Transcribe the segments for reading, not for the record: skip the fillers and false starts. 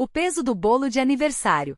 O peso do bolo de aniversário.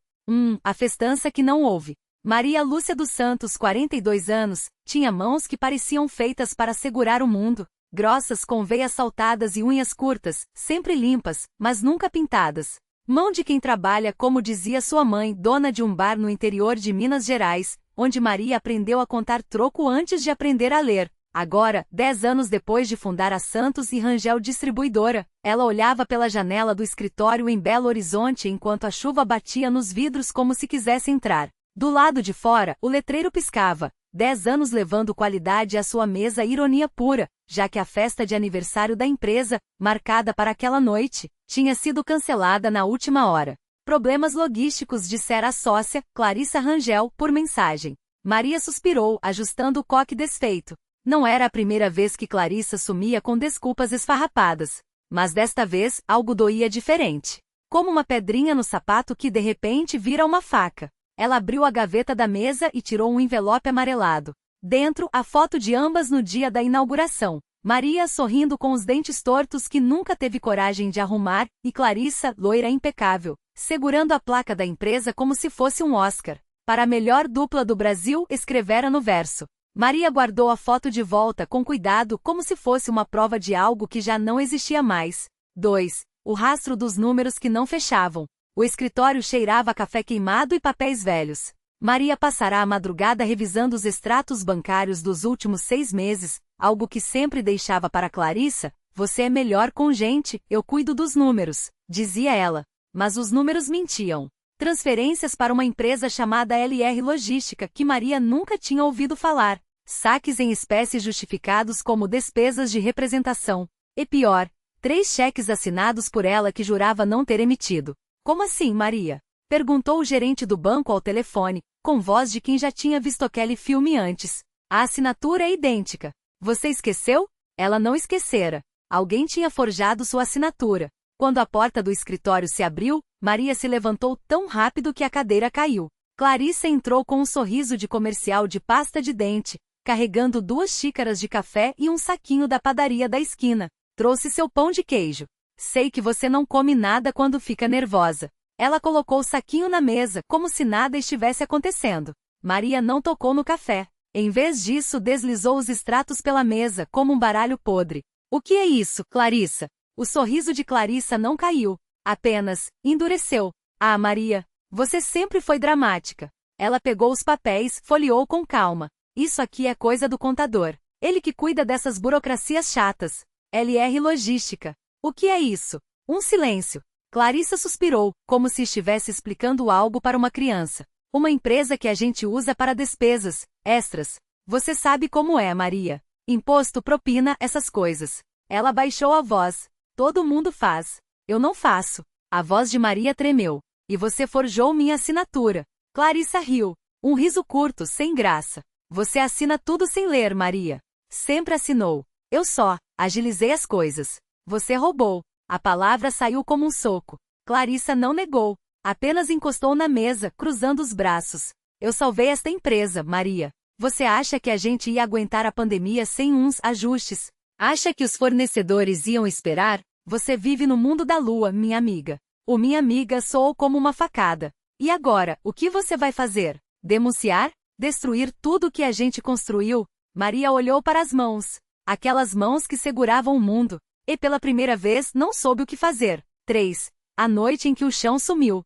A festança que não houve. Maria Lúcia dos Santos, 42 anos, tinha mãos que pareciam feitas para segurar o mundo, grossas com veias saltadas e unhas curtas, sempre limpas, mas nunca pintadas. Mão de quem trabalha, como dizia sua mãe, dona de um bar no interior de Minas Gerais, onde Maria aprendeu a contar troco antes de aprender a ler. Agora, 10 anos depois de fundar a Santos e Rangel Distribuidora, ela olhava pela janela do escritório em Belo Horizonte enquanto a chuva batia nos vidros como se quisesse entrar. Do lado de fora, o letreiro piscava. 10 anos levando qualidade à sua mesa, ironia pura, já que a festa de aniversário da empresa, marcada para aquela noite, tinha sido cancelada na última hora. Problemas logísticos, dissera a sócia, Clarissa Rangel, por mensagem. Maria suspirou, ajustando o coque desfeito. Não era a primeira vez que Clarissa sumia com desculpas esfarrapadas. Mas desta vez, algo doía diferente. Como uma pedrinha no sapato que de repente vira uma faca. Ela abriu a gaveta da mesa e tirou um envelope amarelado. Dentro, a foto de ambas no dia da inauguração. Maria sorrindo com os dentes tortos que nunca teve coragem de arrumar, e Clarissa, loira impecável, segurando a placa da empresa como se fosse um Oscar. Para a melhor dupla do Brasil, escrevera no verso. Maria guardou a foto de volta com cuidado como se fosse uma prova de algo que já não existia mais. 2. O rastro dos números que não fechavam. O escritório cheirava a café queimado e papéis velhos. Maria passará a madrugada revisando os extratos bancários dos últimos 6 meses, algo que sempre deixava para Clarissa. Você é melhor com gente, eu cuido dos números, dizia ela. Mas os números mentiam. Transferências para uma empresa chamada LR Logística que Maria nunca tinha ouvido falar. Saques em espécie justificados como despesas de representação. E pior, 3 cheques assinados por ela que jurava não ter emitido. Como assim, Maria? Perguntou o gerente do banco ao telefone, com voz de quem já tinha visto aquele filme antes. A assinatura é idêntica. Você esqueceu? Ela não esquecera. Alguém tinha forjado sua assinatura. Quando a porta do escritório se abriu, Maria se levantou tão rápido que a cadeira caiu. Clarissa entrou com um sorriso de comercial de pasta de dente, carregando 2 xícaras de café e um saquinho da padaria da esquina. Trouxe seu pão de queijo. Sei que você não come nada quando fica nervosa. Ela colocou o saquinho na mesa, como se nada estivesse acontecendo. Maria não tocou no café. Em vez disso, deslizou os extratos pela mesa, como um baralho podre. O que é isso, Clarissa? O sorriso de Clarissa não caiu. Apenas endureceu. Ah, Maria, você sempre foi dramática. Ela pegou os papéis, folheou com calma. Isso aqui é coisa do contador. Ele que cuida dessas burocracias chatas. LR Logística. O que é isso? Um silêncio. Clarissa suspirou, como se estivesse explicando algo para uma criança. Uma empresa que a gente usa para despesas, extras. Você sabe como é, Maria. Imposto, propina, essas coisas. Ela baixou a voz. Todo mundo faz. Eu não faço. A voz de Maria tremeu. E você forjou minha assinatura. Clarissa riu. Um riso curto, sem graça. Você assina tudo sem ler, Maria. Sempre assinou. Eu só agilizei as coisas. Você roubou. A palavra saiu como um soco. Clarissa não negou. Apenas encostou na mesa, cruzando os braços. Eu salvei esta empresa, Maria. Você acha que a gente ia aguentar a pandemia sem uns ajustes? Acha que os fornecedores iam esperar? Você vive no mundo da lua, minha amiga. O minha amiga soou como uma facada. E agora, o que você vai fazer? Denunciar? Destruir tudo o que a gente construiu? Maria olhou para as mãos. Aquelas mãos que seguravam o mundo. E pela primeira vez não soube o que fazer. 3. A noite em que o chão sumiu.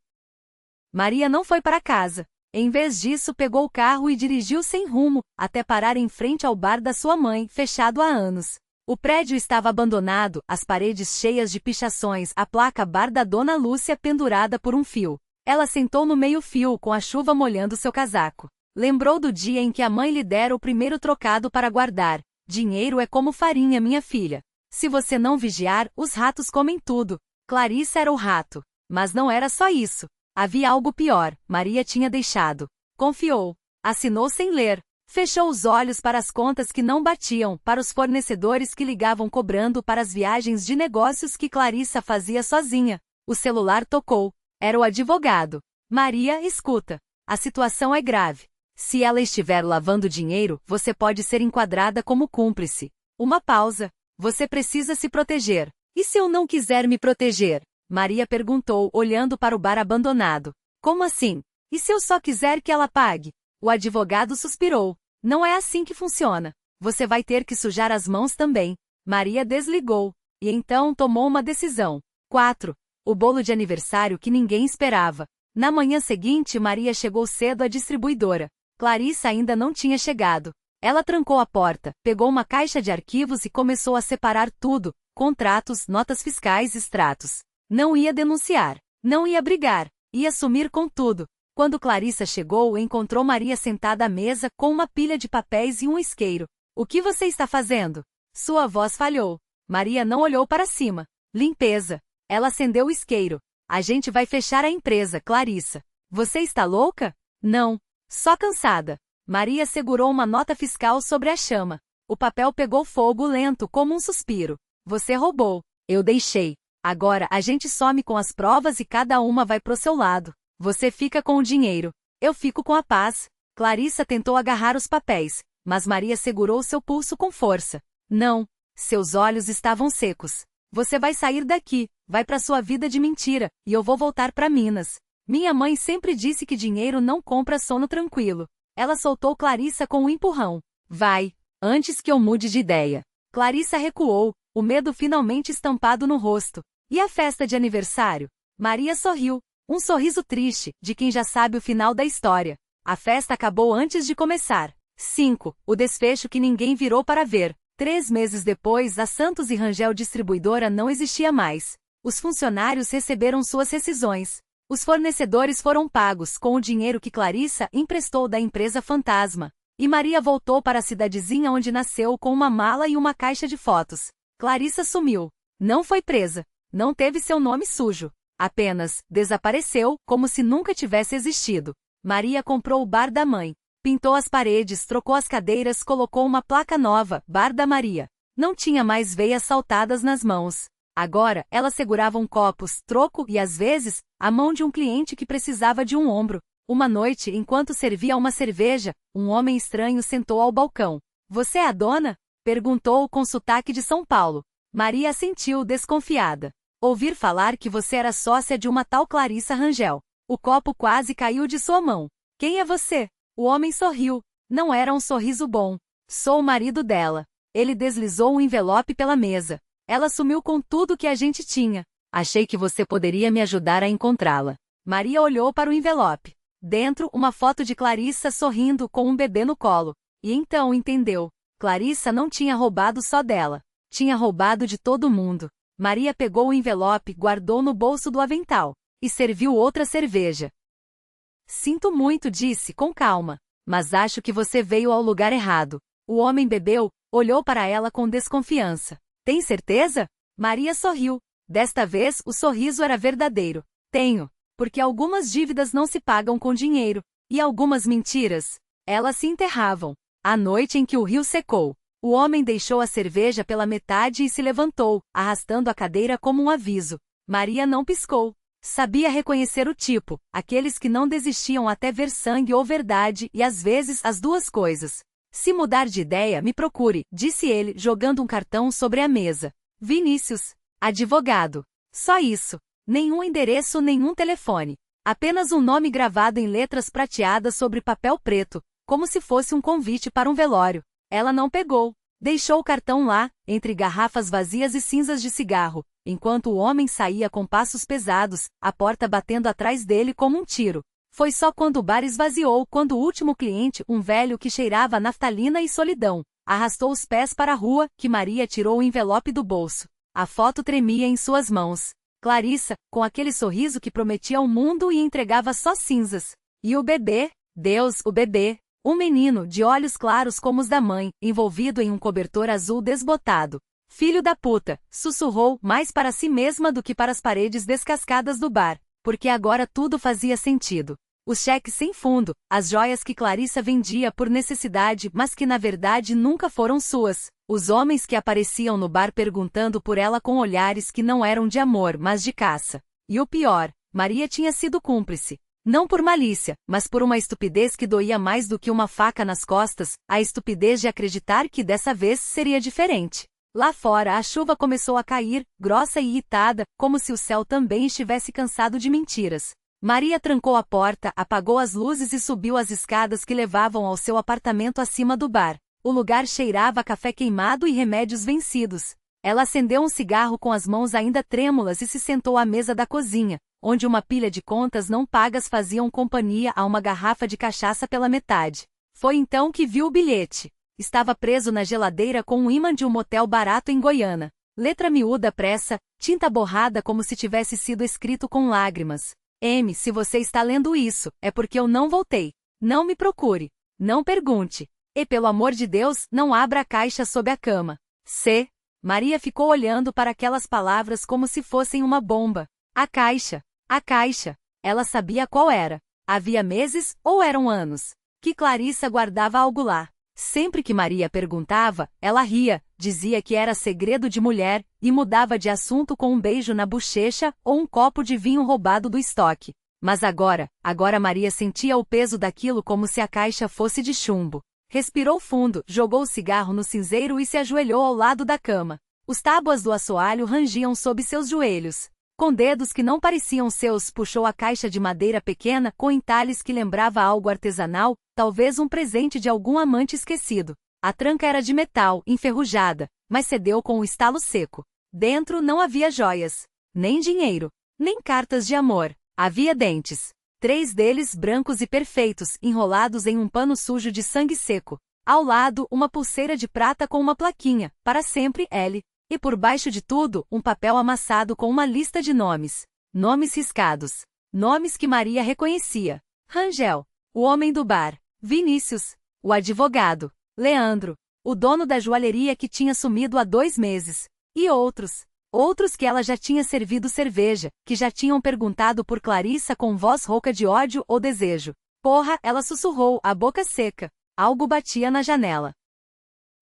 Maria não foi para casa. Em vez disso, pegou o carro e dirigiu sem rumo, até parar em frente ao bar da sua mãe, fechado há anos. O prédio estava abandonado, as paredes cheias de pichações, a placa Bar da Dona Lúcia pendurada por um fio. Ela sentou no meio-fio com a chuva molhando seu casaco. Lembrou do dia em que a mãe lhe dera o primeiro trocado para guardar. Dinheiro é como farinha, minha filha. Se você não vigiar, os ratos comem tudo. Clarissa era o rato. Mas não era só isso. Havia algo pior. Maria tinha deixado. Confiou. Assinou sem ler. Fechou os olhos para as contas que não batiam, para os fornecedores que ligavam cobrando para as viagens de negócios que Clarissa fazia sozinha. O celular tocou. Era o advogado. Maria, escuta. A situação é grave. Se ela estiver lavando dinheiro, você pode ser enquadrada como cúmplice. Uma pausa. Você precisa se proteger. E se eu não quiser me proteger? Maria perguntou, olhando para o bar abandonado. Como assim? E se eu só quiser que ela pague? O advogado suspirou. Não é assim que funciona. Você vai ter que sujar as mãos também. Maria desligou. E então tomou uma decisão. 4. O bolo de aniversário que ninguém esperava. Na manhã seguinte, Maria chegou cedo à distribuidora. Clarissa ainda não tinha chegado. Ela trancou a porta, pegou uma caixa de arquivos e começou a separar tudo: contratos, notas fiscais, extratos. Não ia denunciar. Não ia brigar. Ia sumir com tudo. Quando Clarissa chegou, encontrou Maria sentada à mesa com uma pilha de papéis e um isqueiro. O que você está fazendo? Sua voz falhou. Maria não olhou para cima. Limpeza. Ela acendeu o isqueiro. A gente vai fechar a empresa, Clarissa. Você está louca? Não. Só cansada. Maria segurou uma nota fiscal sobre a chama. O papel pegou fogo lento como um suspiro. Você roubou. Eu deixei. Agora a gente some com as provas e cada uma vai pro seu lado. Você fica com o dinheiro. Eu fico com a paz. Clarissa tentou agarrar os papéis, mas Maria segurou seu pulso com força. Não. Seus olhos estavam secos. Você vai sair daqui, vai para sua vida de mentira, e eu vou voltar para Minas. Minha mãe sempre disse que dinheiro não compra sono tranquilo. Ela soltou Clarissa com um empurrão. Vai, antes que eu mude de ideia. Clarissa recuou, o medo finalmente estampado no rosto. E a festa de aniversário? Maria sorriu. Um sorriso triste, de quem já sabe o final da história. A festa acabou antes de começar. 5. O desfecho que ninguém virou para ver. 3 meses depois, a Santos e Rangel Distribuidora não existia mais. Os funcionários receberam suas rescisões. Os fornecedores foram pagos com o dinheiro que Clarissa emprestou da empresa fantasma. E Maria voltou para a cidadezinha onde nasceu com uma mala e uma caixa de fotos. Clarissa sumiu. Não foi presa. Não teve seu nome sujo. Apenas desapareceu, como se nunca tivesse existido. Maria comprou o bar da mãe. Pintou as paredes, trocou as cadeiras, colocou uma placa nova, Bar da Maria. Não tinha mais veias saltadas nas mãos. Agora, ela segurava um copos, troco e, às vezes, a mão de um cliente que precisava de um ombro. Uma noite, enquanto servia uma cerveja, um homem estranho sentou ao balcão. Você é a dona? Perguntou com sotaque de São Paulo. Maria assentiu, desconfiada. Ouvir falar que você era sócia de uma tal Clarissa Rangel. O copo quase caiu de sua mão. Quem é você? O homem sorriu. Não era um sorriso bom. Sou o marido dela. Ele deslizou um envelope pela mesa. Ela sumiu com tudo que a gente tinha. Achei que você poderia me ajudar a encontrá-la. Maria olhou para o envelope. Dentro, uma foto de Clarissa sorrindo com um bebê no colo. E então entendeu. Clarissa não tinha roubado só dela. Tinha roubado de todo mundo. Maria pegou o envelope, guardou no bolso do avental. E serviu outra cerveja. Sinto muito, disse com calma. Mas acho que você veio ao lugar errado. O homem bebeu, olhou para ela com desconfiança. Tem certeza? Maria sorriu. Desta vez, o sorriso era verdadeiro. Tenho. Porque algumas dívidas não se pagam com dinheiro. E algumas mentiras. Elas se enterravam. A noite em que o rio secou. O homem deixou a cerveja pela metade e se levantou, arrastando a cadeira como um aviso. Maria não piscou. Sabia reconhecer o tipo, aqueles que não desistiam até ver sangue ou verdade e às vezes as duas coisas. Se mudar de ideia, me procure, disse ele, jogando um cartão sobre a mesa. Vinícius. Advogado. Só isso. Nenhum endereço, nenhum telefone. Apenas um nome gravado em letras prateadas sobre papel preto, como se fosse um convite para um velório. Ela não pegou. Deixou o cartão lá, entre garrafas vazias e cinzas de cigarro, enquanto o homem saía com passos pesados, a porta batendo atrás dele como um tiro. Foi só quando o bar esvaziou, quando o último cliente, um velho que cheirava a naftalina e solidão, arrastou os pés para a rua, que Maria tirou o envelope do bolso. A foto tremia em suas mãos. Clarissa, com aquele sorriso que prometia ao mundo e entregava só cinzas. E o bebê? Deus, o bebê. Um menino, de olhos claros como os da mãe, envolvido em um cobertor azul desbotado. Filho da puta, sussurrou, mais para si mesma do que para as paredes descascadas do bar, porque agora tudo fazia sentido. Os cheques sem fundo, as joias que Clarissa vendia por necessidade, mas que na verdade nunca foram suas. Os homens que apareciam no bar perguntando por ela com olhares que não eram de amor, mas de caça. E o pior, Maria tinha sido cúmplice. Não por malícia, mas por uma estupidez que doía mais do que uma faca nas costas, a estupidez de acreditar que dessa vez seria diferente. Lá fora a chuva começou a cair, grossa e irritada, como se o céu também estivesse cansado de mentiras. Maria trancou a porta, apagou as luzes e subiu as escadas que levavam ao seu apartamento acima do bar. O lugar cheirava a café queimado e remédios vencidos. Ela acendeu um cigarro com as mãos ainda trêmulas e se sentou à mesa da cozinha, onde uma pilha de contas não pagas faziam companhia a uma garrafa de cachaça pela metade. Foi então que viu o bilhete. Estava preso na geladeira com um ímã de um motel barato em Goiânia. Letra miúda pressa, tinta borrada como se tivesse sido escrito com lágrimas. M, se você está lendo isso, é porque eu não voltei. Não me procure. Não pergunte. E pelo amor de Deus, não abra a caixa sob a cama. C. Maria ficou olhando para aquelas palavras como se fossem uma bomba. A caixa. A caixa. Ela sabia qual era. Havia meses, ou eram anos, que Clarissa guardava algo lá. Sempre que Maria perguntava, ela ria, dizia que era segredo de mulher, e mudava de assunto com um beijo na bochecha ou um copo de vinho roubado do estoque. Mas agora Maria sentia o peso daquilo como se a caixa fosse de chumbo. Respirou fundo, jogou o cigarro no cinzeiro e se ajoelhou ao lado da cama. Os tábuas do assoalho rangiam sob seus joelhos. Com dedos que não pareciam seus, puxou a caixa de madeira pequena com entalhes que lembrava algo artesanal, talvez um presente de algum amante esquecido. A tranca era de metal, enferrujada, mas cedeu com um estalo seco. Dentro não havia joias, nem dinheiro, nem cartas de amor. Havia dentes. 3 deles brancos e perfeitos, enrolados em um pano sujo de sangue seco. Ao lado, uma pulseira de prata com uma plaquinha, para sempre L. E por baixo de tudo, um papel amassado com uma lista de nomes. Nomes riscados. Nomes que Maria reconhecia. Rangel, o homem do bar. Vinícius, o advogado. Leandro, o dono da joalheria que tinha sumido há 2 meses. E outros. Outros que ela já tinha servido cerveja, que já tinham perguntado por Clarissa com voz rouca de ódio ou desejo. Porra, ela sussurrou, a boca seca. Algo batia na janela.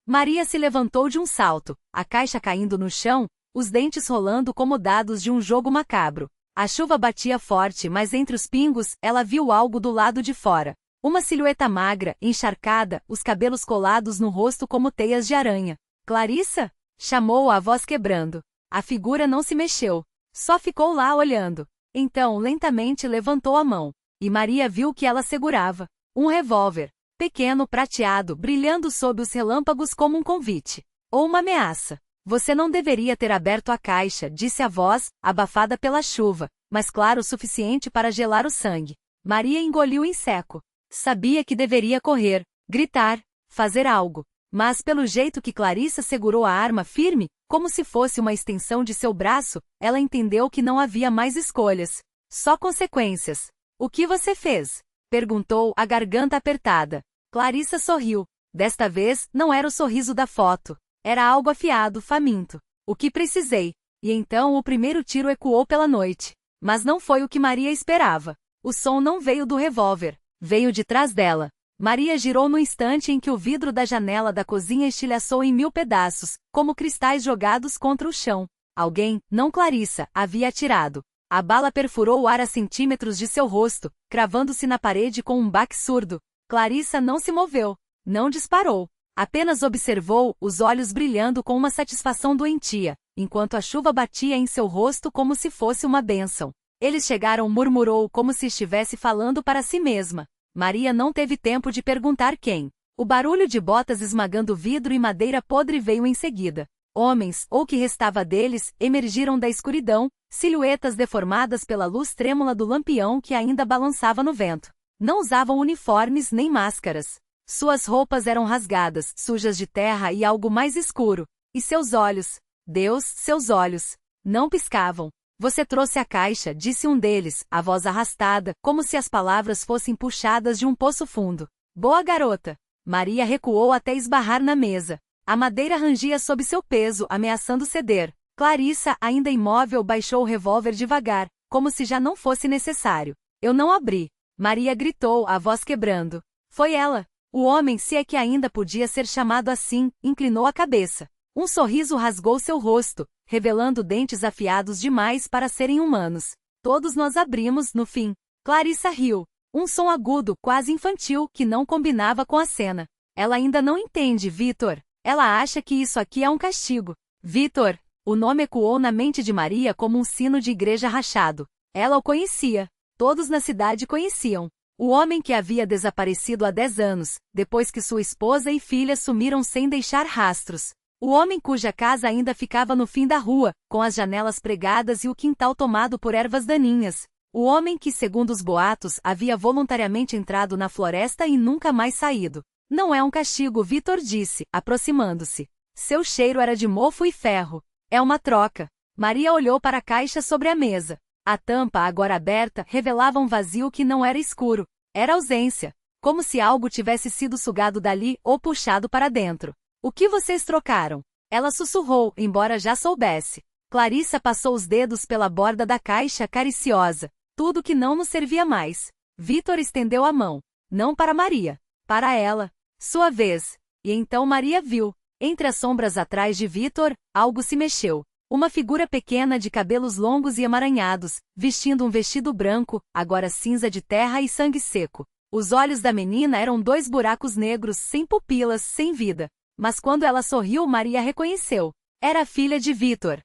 Maria se levantou de um salto, a caixa caindo no chão, os dentes rolando como dados de um jogo macabro. A chuva batia forte, mas entre os pingos, ela viu algo do lado de fora. Uma silhueta magra, encharcada, os cabelos colados no rosto como teias de aranha. Clarissa? Chamou a voz quebrando. A figura não se mexeu. Só ficou lá olhando. Então, lentamente levantou a mão. E Maria viu que ela segurava. Um revólver. Pequeno, prateado, brilhando sob os relâmpagos como um convite. Ou uma ameaça. Você não deveria ter aberto a caixa, disse a voz, abafada pela chuva, mas claro o suficiente para gelar o sangue. Maria engoliu em seco. Sabia que deveria correr, gritar, fazer algo. Mas pelo jeito que Clarissa segurou a arma firme, como se fosse uma extensão de seu braço, ela entendeu que não havia mais escolhas. Só consequências. O que você fez? Perguntou, a garganta apertada. Clarissa sorriu. Desta vez, não era o sorriso da foto. Era algo afiado, faminto. O que precisei. E então o primeiro tiro ecoou pela noite. Mas não foi o que Maria esperava. O som não veio do revólver. Veio de trás dela. Maria girou no instante em que o vidro da janela da cozinha estilhaçou em 1000 pedaços, como cristais jogados contra o chão. Alguém, não Clarissa, havia atirado. A bala perfurou o ar a centímetros de seu rosto, cravando-se na parede com um baque surdo. Clarissa não se moveu. Não disparou. Apenas observou, os olhos brilhando com uma satisfação doentia, enquanto a chuva batia em seu rosto como se fosse uma bênção. Eles chegaram, murmurou como se estivesse falando para si mesma. Maria não teve tempo de perguntar quem. O barulho de botas esmagando vidro e madeira podre veio em seguida. Homens, ou o que restava deles, emergiram da escuridão, silhuetas deformadas pela luz trêmula do lampião que ainda balançava no vento. Não usavam uniformes nem máscaras. Suas roupas eram rasgadas, sujas de terra e algo mais escuro. E seus olhos, Deus, seus olhos, não piscavam. Você trouxe a caixa, disse um deles, a voz arrastada, como se as palavras fossem puxadas de um poço fundo. Boa garota. Maria recuou até esbarrar na mesa. A madeira rangia sob seu peso, ameaçando ceder. Clarissa, ainda imóvel, baixou o revólver devagar, como se já não fosse necessário. Eu não abri. Maria gritou, a voz quebrando. Foi ela. O homem, se é que ainda podia ser chamado assim, inclinou a cabeça. Um sorriso rasgou seu rosto, revelando dentes afiados demais para serem humanos. Todos nós abrimos, no fim. Clarissa riu. Um som agudo, quase infantil, que não combinava com a cena. Ela ainda não entende, Vitor. Ela acha que isso aqui é um castigo. Vitor. O nome ecoou na mente de Maria como um sino de igreja rachado. Ela o conhecia. Todos na cidade conheciam. O homem que havia desaparecido há 10 anos, depois que sua esposa e filha sumiram sem deixar rastros. O homem cuja casa ainda ficava no fim da rua, com as janelas pregadas e o quintal tomado por ervas daninhas. O homem que, segundo os boatos, havia voluntariamente entrado na floresta e nunca mais saído. Não é um castigo, Vitor disse, aproximando-se. Seu cheiro era de mofo e ferro. É uma troca. Maria olhou para a caixa sobre a mesa. A tampa, agora aberta, revelava um vazio que não era escuro. Era ausência. Como se algo tivesse sido sugado dali ou puxado para dentro. O que vocês trocaram? Ela sussurrou, embora já soubesse. Clarissa passou os dedos pela borda da caixa cariciosa. Tudo que não nos servia mais. Vitor estendeu a mão. Não para Maria. Para ela. Sua vez. E então Maria viu. Entre as sombras atrás de Vitor, algo se mexeu. Uma figura pequena de cabelos longos e emaranhados, vestindo um vestido branco, agora cinza de terra e sangue seco. Os olhos da menina eram 2 buracos negros, sem pupilas, sem vida. Mas quando ela sorriu, Maria reconheceu. Era a filha de Vitor.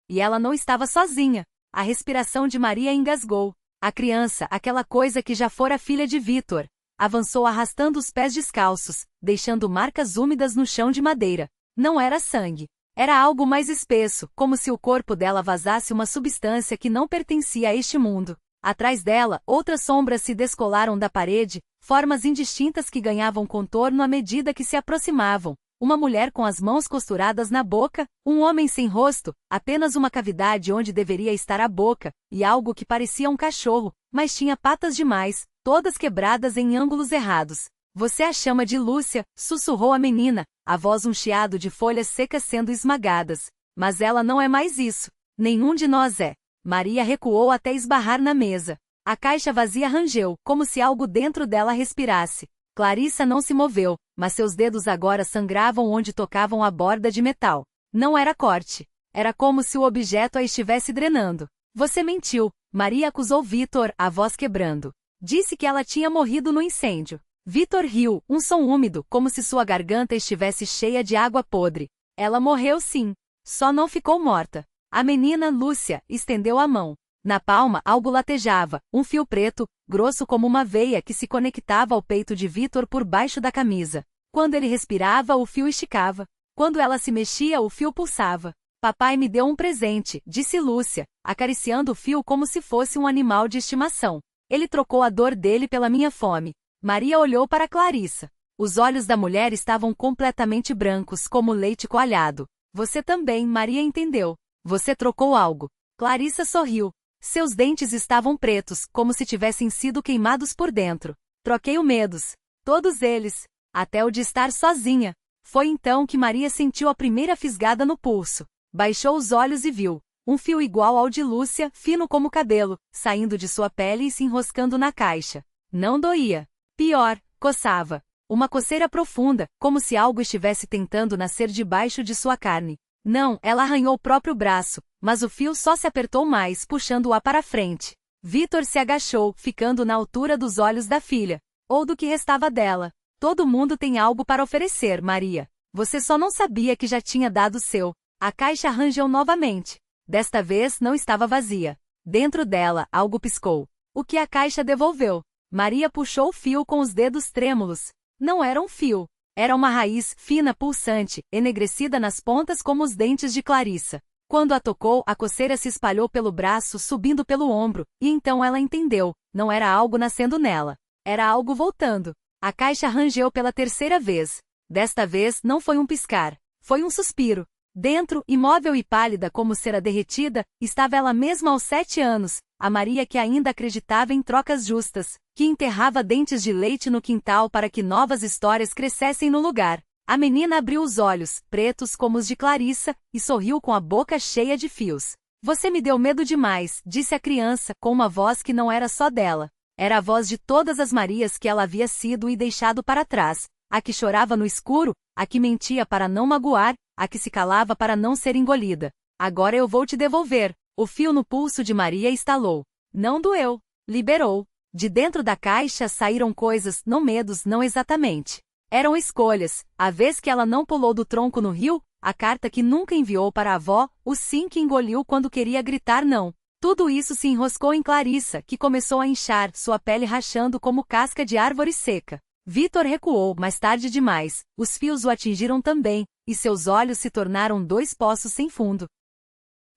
E ela não estava sozinha. A respiração de Maria engasgou. A criança, aquela coisa que já fora filha de Vitor, avançou arrastando os pés descalços, deixando marcas úmidas no chão de madeira. Não era sangue. Era algo mais espesso, como se o corpo dela vazasse uma substância que não pertencia a este mundo. Atrás dela, outras sombras se descolaram da parede, formas indistintas que ganhavam contorno à medida que se aproximavam. Uma mulher com as mãos costuradas na boca, um homem sem rosto, apenas uma cavidade onde deveria estar a boca, e algo que parecia um cachorro, mas tinha patas demais, todas quebradas em ângulos errados. Você a chama de Lúcia, sussurrou a menina, a voz um chiado de folhas secas sendo esmagadas. Mas ela não é mais isso. Nenhum de nós é. Maria recuou até esbarrar na mesa. A caixa vazia rangeu, como se algo dentro dela respirasse. Clarissa não se moveu, mas seus dedos agora sangravam onde tocavam a borda de metal. Não era corte. Era como se o objeto a estivesse drenando. Você mentiu. Maria acusou Vitor, a voz quebrando. Disse que ela tinha morrido no incêndio. Vitor riu, um som úmido, como se sua garganta estivesse cheia de água podre. Ela morreu sim. Só não ficou morta. A menina, Lúcia, estendeu a mão. Na palma, algo latejava, um fio preto, grosso como uma veia que se conectava ao peito de Vitor por baixo da camisa. Quando ele respirava, o fio esticava. Quando ela se mexia, o fio pulsava. Papai me deu um presente, disse Lúcia, acariciando o fio como se fosse um animal de estimação. Ele trocou a dor dele pela minha fome. Maria olhou para Clarissa. Os olhos da mulher estavam completamente brancos, como leite coalhado. Você também, Maria entendeu. Você trocou algo. Clarissa sorriu. Seus dentes estavam pretos, como se tivessem sido queimados por dentro. Troquei o medos. Todos eles. Até o de estar sozinha. Foi então que Maria sentiu a primeira fisgada no pulso. Baixou os olhos e viu. Um fio igual ao de Lúcia, fino como cabelo, saindo de sua pele e se enroscando na caixa. Não doía. Pior, coçava. Uma coceira profunda, como se algo estivesse tentando nascer debaixo de sua carne. Não, ela arranhou o próprio braço, mas o fio só se apertou mais, puxando-a para frente. Vitor se agachou, ficando na altura dos olhos da filha. Ou do que restava dela. Todo mundo tem algo para oferecer, Maria. Você só não sabia que já tinha dado o seu. A caixa rangeu novamente. Desta vez não estava vazia. Dentro dela, algo piscou. O que a caixa devolveu? Maria puxou o fio com os dedos trêmulos. Não era um fio. Era uma raiz, fina, pulsante, enegrecida nas pontas como os dentes de Clarissa. Quando a tocou, a coceira se espalhou pelo braço, subindo pelo ombro, e então ela entendeu. Não era algo nascendo nela. Era algo voltando. A caixa rangeu pela terceira vez. Desta vez não foi um piscar. Foi um suspiro. Dentro, imóvel e pálida como cera derretida, estava ela mesma aos 7 anos, a Maria que ainda acreditava em trocas justas, que enterrava dentes de leite no quintal para que novas histórias crescessem no lugar. A menina abriu os olhos, pretos como os de Clarissa, e sorriu com a boca cheia de fios. Você me deu medo demais, disse a criança, com uma voz que não era só dela. Era a voz de todas as Marias que ela havia sido e deixado para trás. A que chorava no escuro, a que mentia para não magoar, a que se calava para não ser engolida. Agora eu vou te devolver. O fio no pulso de Maria estalou. Não doeu. Liberou. De dentro da caixa saíram coisas, não medos, não exatamente. Eram escolhas. A vez que ela não pulou do tronco no rio, a carta que nunca enviou para a avó, o sim que engoliu quando queria gritar não. Tudo isso se enroscou em Clarissa, que começou a inchar, sua pele rachando como casca de árvore seca. Vitor recuou, mas tarde demais. Os fios o atingiram também, e seus olhos se tornaram 2 poços sem fundo.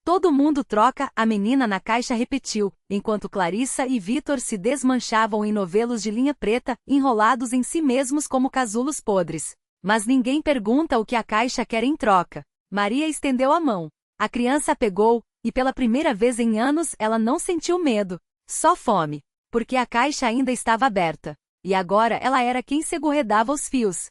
Todo mundo troca, a menina na caixa repetiu, enquanto Clarissa e Vitor se desmanchavam em novelos de linha preta, enrolados em si mesmos como casulos podres. Mas ninguém pergunta o que a caixa quer em troca. Maria estendeu a mão. A criança a pegou, e pela primeira vez em anos ela não sentiu medo. Só fome. Porque a caixa ainda estava aberta. E agora ela era quem segurava os fios.